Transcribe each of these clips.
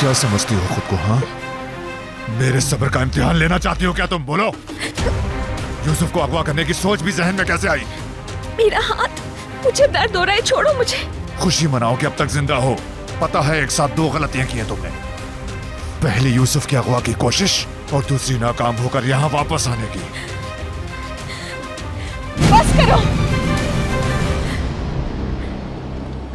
क्या समझती हो खुद को? हाँ, मेरे सब्र का इम्तिहान लेना चाहती हो क्या तुम? बोलो, यूसुफ को अगवा करने की सोच भी जहन में कैसे आई? मेरा हाथ, मुझे दर्द हो रहा है, छोड़ो मुझे। खुशी मनाओ कि अब तक जिंदा हो। पता है एक साथ दो गलतियां की हैं तुमने। पहली यूसुफ की अगवा की कोशिश और दूसरी नाकाम होकर यहाँ वापस आने की। बस करो।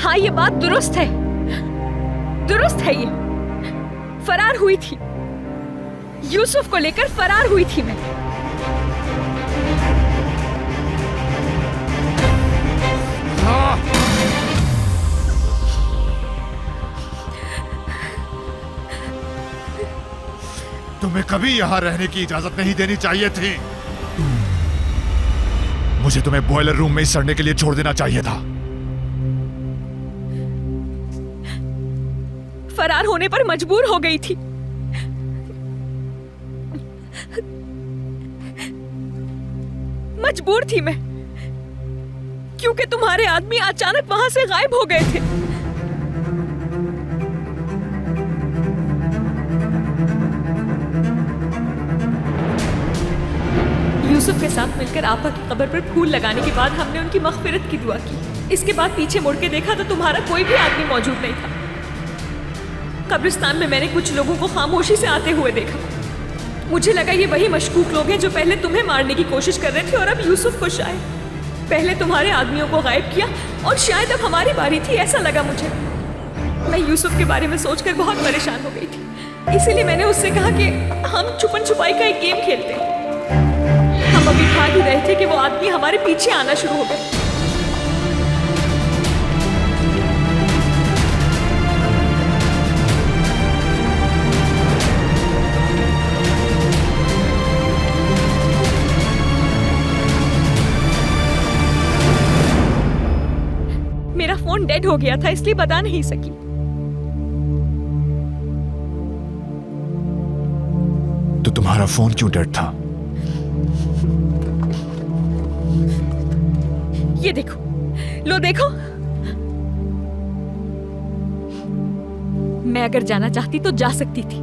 हाँ, ये बात दुरुस्त है, दुरुस्त है। ये फरार हुई थी, यूसुफ को लेकर फरार हुई थी मैं। हाँ। तुम्हें कभी यहां रहने की इजाजत नहीं देनी चाहिए थी। मुझे तुम्हें बॉयलर रूम में ही सड़ने के लिए छोड़ देना चाहिए था। फरार होने पर मजबूर हो गई थी। मजबूर थी मैं, क्योंकि तुम्हारे आदमी अचानक वहां से गायब हो गए थे। यूसुफ के साथ मिलकर आपा की कब्र पर फूल लगाने के बाद हमने उनकी मग़फ़िरत की दुआ की। इसके बाद पीछे मुड़ के देखा तो तुम्हारा कोई भी आदमी मौजूद नहीं था। कब्रिस्तान में मैंने कुछ लोगों को खामोशी से आते हुए देखा। मुझे लगा ये वही मशकूक लोग हैं जो पहले तुम्हें मारने की कोशिश कर रहे थे और अब यूसुफ को शायद। पहले तुम्हारे आदमियों को गायब किया और शायद अब हमारी बारी थी, ऐसा लगा मुझे। मैं यूसुफ के बारे में सोचकर बहुत परेशान हो गई थी, इसीलिए मैंने उससे कहा कि हम छुपन छुपाई का एक गेम खेलते हैं। हम अभी भाग ही रहे थे कि वो आदमी हमारे पीछे आना शुरू हो गए। मेरा फोन डेड हो गया था, इसलिए बता नहीं सकी। तो तुम्हारा फोन क्यों डेड था? ये देखो, लो देखो। मैं अगर जाना चाहती तो जा सकती थी।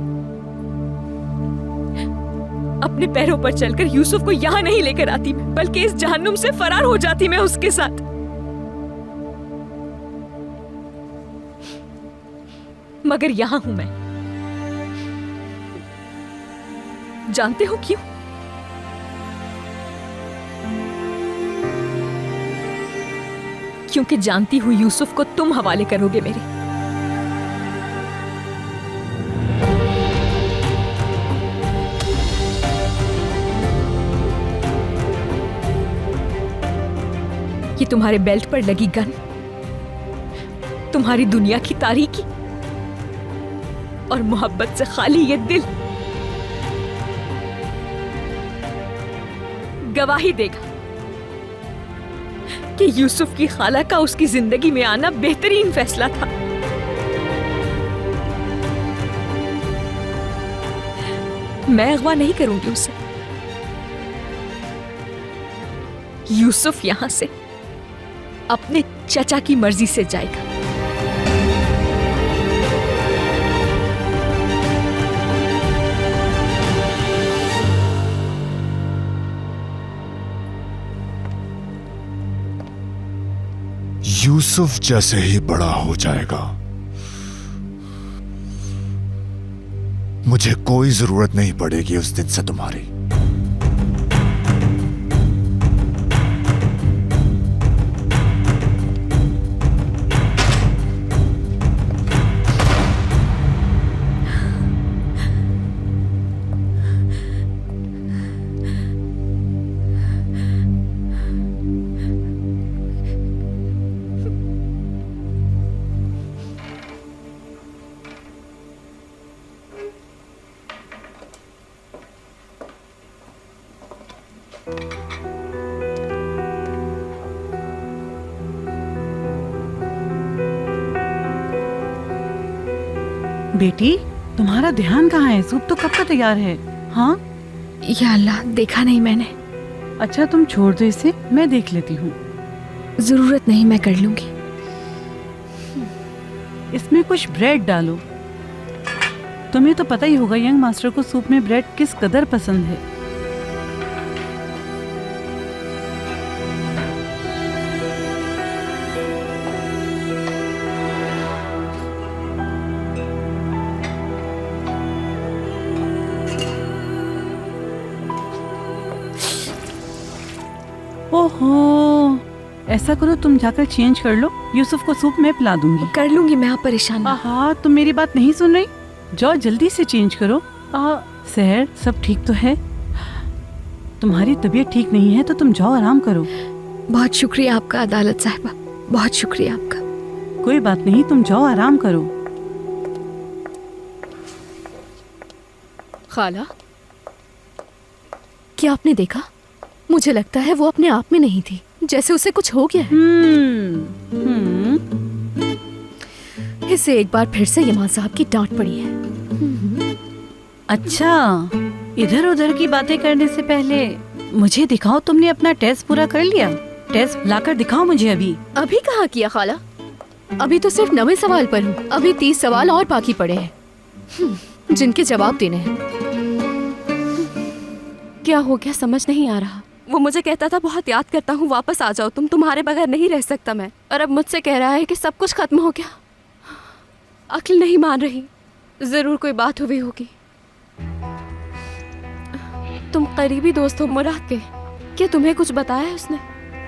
अपने पैरों पर चलकर यूसुफ को यहां नहीं लेकर आती मैं, बल्कि इस जहन्नुम से फरार हो जाती मैं उसके साथ। मगर यहां हूं मैं। जानते हो क्यों? क्योंकि जानती हूं यूसुफ को तुम हवाले करोगे मेरे। ये तुम्हारे बेल्ट पर लगी गन, तुम्हारी दुनिया की तारीकी और मोहब्बत से खाली ये दिल गवाही देगा कि यूसुफ की खाला का उसकी जिंदगी में आना बेहतरीन फैसला था। मैं अगवा नहीं करूंगी उसे। यूसुफ यहां से अपने चचा की मर्जी से जाएगा। यूसुफ जैसे ही बड़ा हो जाएगा, मुझे कोई जरूरत नहीं पड़ेगी उस दिन से तुम्हारी। बेटी, तुम्हारा ध्यान कहाँ है? सूप तो कब का तैयार है। हाँ, या अल्लाह, देखा नहीं मैंने। अच्छा तुम छोड़ दो इसे, मैं देख लेती हूँ। जरूरत नहीं, मैं कर लूंगी। इसमें कुछ ब्रेड डालो। तुम्हें तो पता ही होगा यंग मास्टर को सूप में ब्रेड किस कदर पसंद है। ओहो, ऐसा करो तुम जाकर चेंज कर लो, यूसुफ को सूप में पिला दूंगी। कर लूंगी मैं, आप परेशान ना। हाँ, तुम मेरी बात नहीं सुन रही? जाओ जल्दी से चेंज करो। सहर, सब ठीक तो है? तुम्हारी तबीयत ठीक नहीं है तो तुम जाओ आराम करो। बहुत शुक्रिया आपका अदालत साहिबा, बहुत शुक्रिया आपका। कोई बात नहीं, तुम जाओ आराम करो। खाला, क्या आपने देखा? मुझे लगता है वो अपने आप में नहीं थी, जैसे उसे कुछ हो गया है। इसे एक बार फिर से यमान साहब की डांट पड़ी है। अच्छा, इधर उधर की बातें करने से पहले मुझे दिखाओ, तुमने अपना टेस्ट पूरा कर लिया? टेस्ट लाकर दिखाओ मुझे अभी। अभी कहाँ किया खाला? अभी तो सिर्फ 9वें सवाल पर हूँ। अभी 30 सवाल और बाकी पड़े हैं जिनके जवाब देने हैं। क्या हो गया समझ नहीं आ रहा। वो मुझे कहता था बहुत याद करता हूँ, वापस आ जाओ तुम, तुम्हारे बगैर नहीं रह सकता मैं। और अब मुझसे कह रहा है कि सब कुछ खत्म हो गया। अक्ल नहीं मान रही। जरूर कोई बात हुई होगी। तुम करीबी दोस्त हो मुराद के, क्या तुम्हें कुछ बताया है उसने?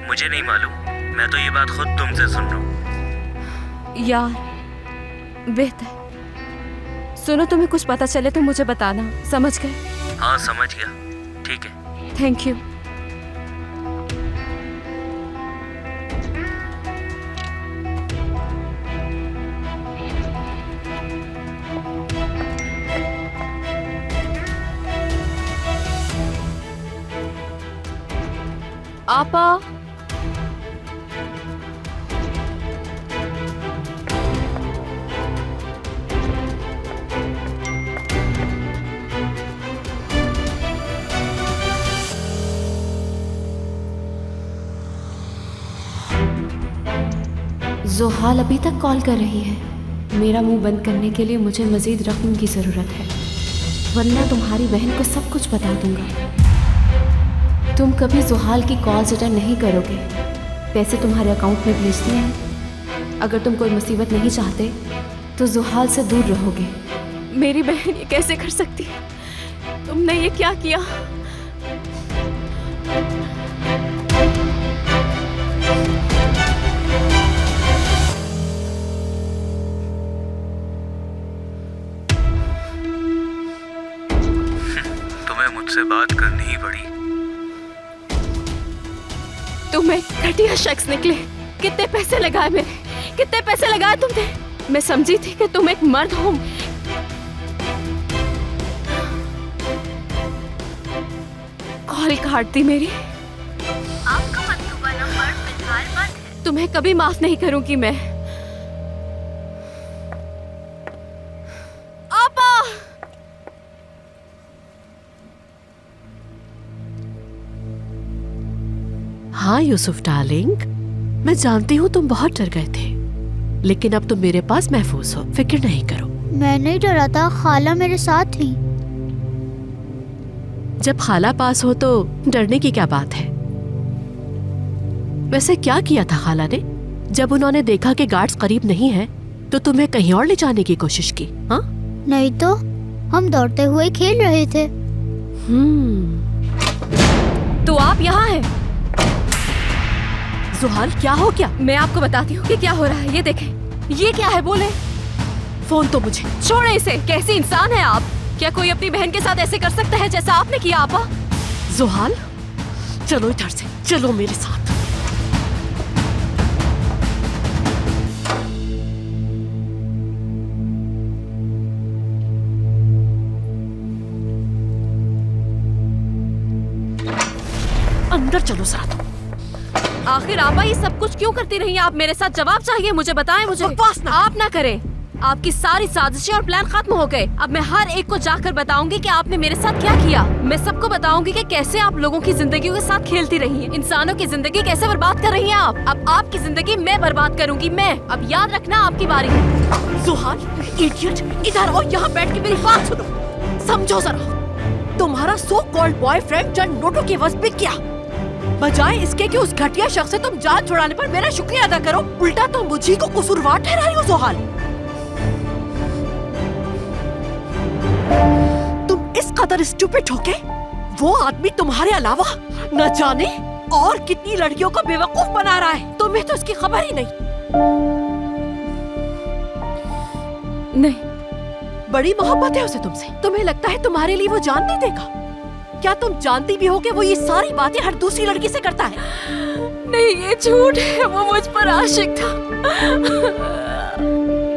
मुझे नहीं मालूम, मैं तो ये बात खुद तुमसे सुन रहा हूँ। यार बेहतर। सुनो, तुम्हें कुछ पता चले तो मुझे बताना, समझ गए? हाँ समझ गया, ठीक है। Thank you. आपा, ज़ोहाल अभी तक कॉल कर रही है। मेरा मुंह बंद करने के लिए मुझे मज़ीद रकम की ज़रूरत है, वरना तुम्हारी बहन को सब कुछ बता दूंगा। तुम कभी ज़ोहाल की कॉल्स अटेंड नहीं करोगे। पैसे तुम्हारे अकाउंट में भेज दिए हैं। अगर तुम कोई मुसीबत नहीं चाहते तो ज़ोहाल से दूर रहोगे। मेरी बहन ये कैसे कर सकती है? तुमने ये क्या किया? तुम्हें मुझसे बात करनी ही पड़ी। तुम एक घटिया शख्स निकले। कितने पैसे लगाए मेरे, कितने पैसे लगाए तुमने? मैं समझी थी कि तुम एक मर्द हो। कॉल काट दी मेरी। आपका मतलूबा नंबर फिलहाल बंद है। तुम्हें कभी माफ नहीं करूंगी मैं। आपा! हाँ यूसुफ डार्लिंग, मैं जानती हूँ तुम बहुत डर गए थे, लेकिन अब तुम मेरे पास महफूज हो, फिक्र नहीं करो। मैं नहीं डरा था, खाला मेरे साथ थी। जब खाला पास हो तो डरने की क्या बात है? वैसे क्या किया था खाला ने? जब उन्होंने देखा कि गार्ड्स करीब नहीं है तो तुम्हें कहीं और ले जाने की कोशिश की? हाँ नहीं तो, हम दौड़ते हुए खेल रहे थे। तो आप यहाँ हैं? ज़ोहाल, क्या हो गया? मैं आपको बताती हूँ कि क्या हो रहा है। ये देखें, ये क्या है? बोले। फोन तो मुझे। छोड़े इसे। कैसी इंसान है आप? क्या कोई अपनी बहन के साथ ऐसे कर सकता है जैसा आपने किया? आपा! ज़ोहाल, चलो इधर से, चलो मेरे साथ। अंदर चलो साथ। आखिर आपा ये सब कुछ क्यों करती रही? आप मेरे साथ जवाब चाहिए मुझे, बताएं मुझे। बकवास ना। आप ना करें। आपकी सारी साजिशें और प्लान खत्म हो गए। अब मैं हर एक को जाकर बताऊंगी कि आपने मेरे साथ क्या किया। मैं सबको बताऊंगी कि कैसे आप लोगों की जिंदगी के साथ खेलती रही हैं, इंसानों की जिंदगी कैसे बर्बाद कर रही हैं आप। अब आपकी जिंदगी मैं बर्बाद करूंगी, मैं। अब याद रखना आपकी बारी है। जुहाल, इडियट, इधर आओ, यहाँ बैठ के मेरी बात सुनो। समझो जरा, तुम्हारा सो कॉल्ड बॉयफ्रेंड चंद नोटों के वश बिक गया। बजाय इसके कि उस घटिया शख्स से तुम जान छुड़ाने पर मेरा शुक्रिया अदा करो, उल्टा तुम मुझी को कसूरवार ठहराई हो। जुहाल, तुम इस कदर स्टूपिड हो के वो आदमी तुम्हारे अलावा न जाने और कितनी लड़कियों को बेवकूफ बना रहा है। तुम्हें तो इसकी खबर ही नहीं। बड़ी मोहब्बत है उसे तुमसे। तुम्हें लगता है तुम्हारे लिए वो जान नहीं देगा? क्या तुम जानती भी हो कि वो ये सारी बातें हर दूसरी लड़की से करता है? नहीं, ये झूठ है। वो मुझ पर आशिक था,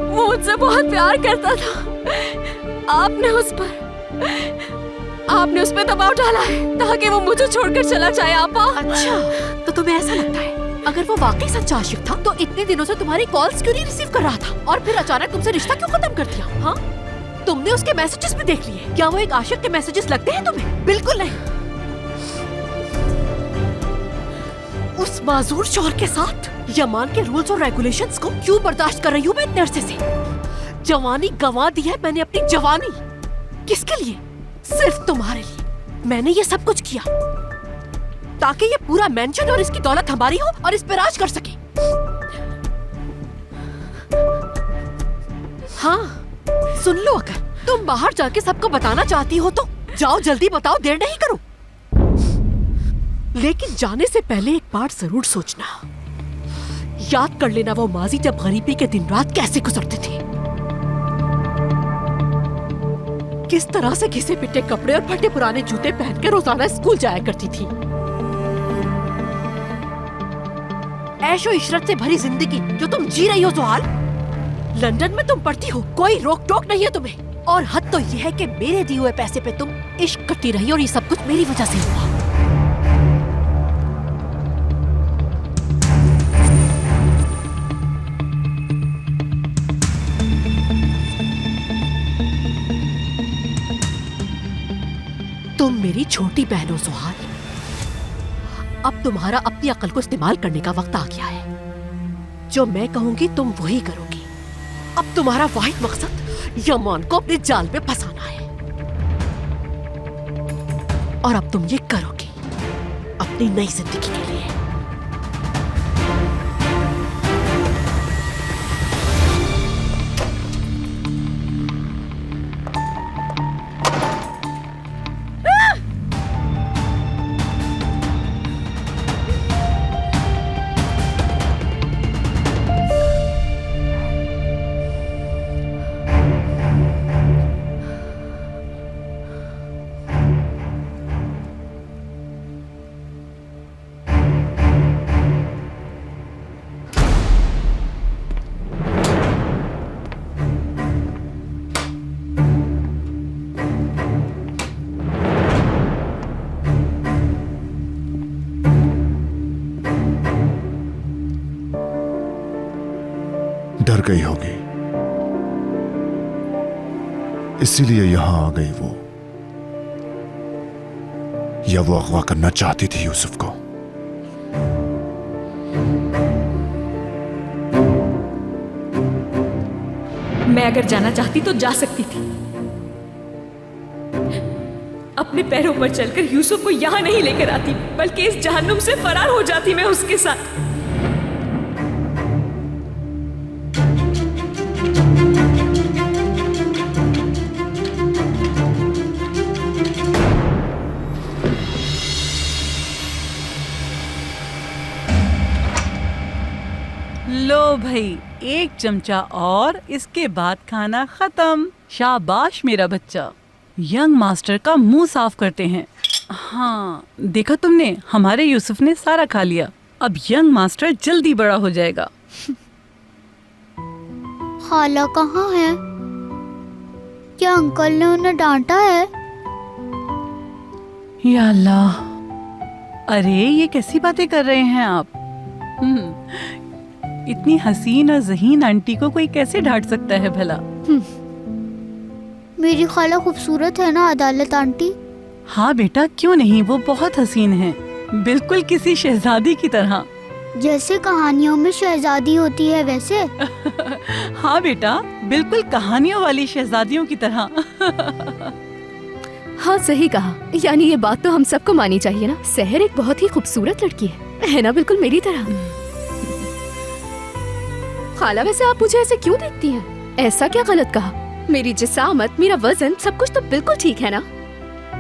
वो मुझसे बहुत प्यार करता था। आपने उस पर दबाव डाला है ताकि वो मुझे छोड़कर चला जाए। आपा, अच्छा, तो तुम्हें ऐसा लगता है अगर वो वाकई सच्चा आशिक था तो इतने दिनों से तुम्हारी कॉल्स क्यों नहीं रिसीव कर रहा था और फिर अचानक तुमसे रिश्ता क्यों खत्म कर दिया? हाँ, तुमने उसके मैसेजेस भी देख लिए। क्या वो एक आशिक के मैसेजेस लगते हैं तुम्हें? बिल्कुल नहीं। उस माजूर शौहर के साथ यमान के रूल्स और रेगुलेशंस को क्यों बर्दाश्त कर रही हूँ मैं इतने अरसे से? जवानी गंवा दी है मैंने अपनी जवानी। किसके लिए? सिर्फ तुम्हारे लिए। मैंने ये सब कुछ किया ताकि ये पूरा मेंशन और इसकी दौलत हमारी हो और इस पे राज कर सके। हाँ, सुन लो, अगर तुम बाहर जाके सबको बताना चाहती हो तो जाओ, जल्दी बताओ, देर नहीं करो। लेकिन जाने से पहले एक बात जरूर सोचना, याद कर लेना वो माजी जब गरीबी के दिन रात कैसे गुजरते थे, किस तरह से घिसे पिटे कपड़े और फटे पुराने जूते पहन के रोजाना स्कूल जाया करती थी। ऐशो इशरत से भरी जिंदगी जो तुम जी रही हो जुहाल। लंदन में तुम पढ़ती हो, कोई रोक टोक नहीं है तुम्हें। और हद तो यह है कि मेरे दिए हुए पैसे पे तुम इश्क करती रही और ये सब कुछ मेरी वजह से हुआ। तुम मेरी छोटी बहन हो जुहाल। अब तुम्हारा अपनी अक्ल को इस्तेमाल करने का वक्त आ गया है। जो मैं कहूंगी तुम वही करोगी। अब तुम्हारा वाहिद मकसद यमान को अपने जाल में फंसाना है और अब तुम ये करोगी अपनी नई जिंदगी के लिए। डर गई होगी, इसीलिए यहां आ गई वो। या वो अगवा करना चाहती थी यूसुफ को। मैं अगर जाना चाहती तो जा सकती थी। अपने पैरों पर चलकर यूसुफ को यहां नहीं लेकर आती, बल्कि इस जहन्नुम से फरार हो जाती मैं उसके साथ। लो भाई, एक चमचा और, इसके बाद खाना खत्म। शाबाश मेरा बच्चा। यंग मास्टर का मुंह साफ करते हैं। हाँ, देखा तुमने, हमारे यूसुफ ने सारा खा लिया। अब यंग मास्टर जल्दी बड़ा हो जाएगा। खाला कहाँ है? क्या अंकल ने उन्हें डांटा है? या अल्लाह, अरे ये कैसी बातें कर रहे हैं आप? इतनी हसीन और ज़हीन आंटी को कोई कैसे डांट सकता है भला। मेरी खाला खूबसूरत है ना अदालत आंटी? हाँ बेटा, क्यों नहीं, वो बहुत हसीन है, बिल्कुल किसी शहजादी की तरह। जैसे कहानियों में शहजादी होती है वैसे? हाँ बेटा, बिल्कुल कहानियों वाली शहजादियों की तरह। हाँ सही कहा, यानी ये बात तो हम सबको मानी चाहिए ना, सहर एक बहुत ही खूबसूरत लड़की है ना, बिल्कुल मेरी तरह। खाला वैसे आप मुझे ऐसे क्यों देखती हैं? ऐसा क्या गलत कहा? मेरी जिसामत, मेरा वजन, सब कुछ तो बिल्कुल ठीक है ना?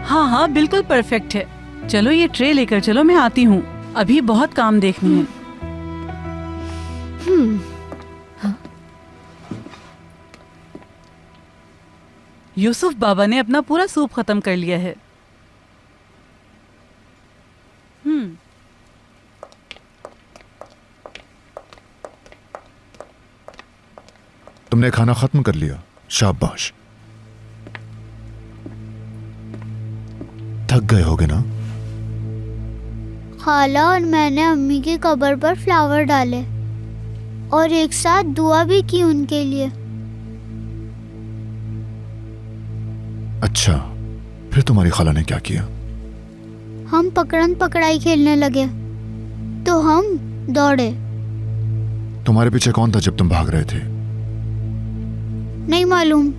हाँ हाँ बिल्कुल परफेक्ट है। चलो ये ट्रे लेकर चलो, मैं आती हूँ, अभी बहुत काम देखनी है। यूसुफ बाबा ने अपना पूरा सूप खत्म कर लिया है। तुमने खाना खत्म कर लिया, शाबाश। थक गए होगे ना? खाला और मैंने अम्मी की कब्र पर फ्लावर डाले और एक साथ दुआ भी की उनके लिए। अच्छा, फिर तुम्हारी खाला ने क्या किया? हम पकड़न पकड़ाई खेलने लगे तो हम दौड़े। तुम्हारे पीछे कौन था जब तुम भाग रहे थे? नहीं मालूम।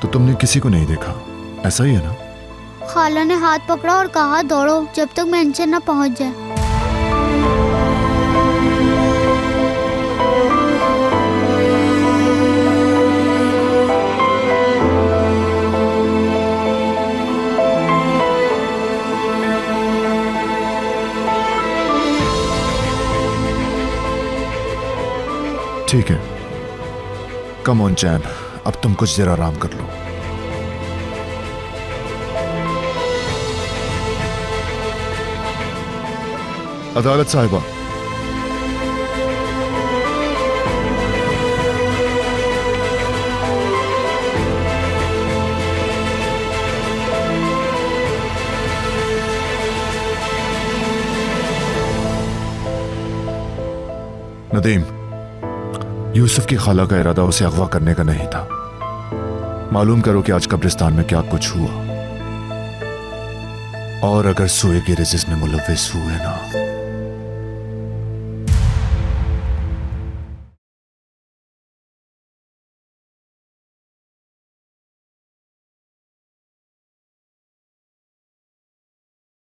तो तुमने किसी को नहीं देखा, ऐसा ही है ना? खाला ने हाथ पकड़ा और कहा दौड़ो जब तक मेंशन न पहुंच जाए। ठीक है, कम ऑन चैन, अब तुम कुछ देर आराम कर लो। अदालत साहिबा, नदीम, यूसुफ की खाला का इरादा उसे अगवा करने का नहीं था। मालूम करो कि आज कब्रिस्तान में क्या कुछ हुआ, और अगर सोए की रिजिस में मुलव्विस हुए ना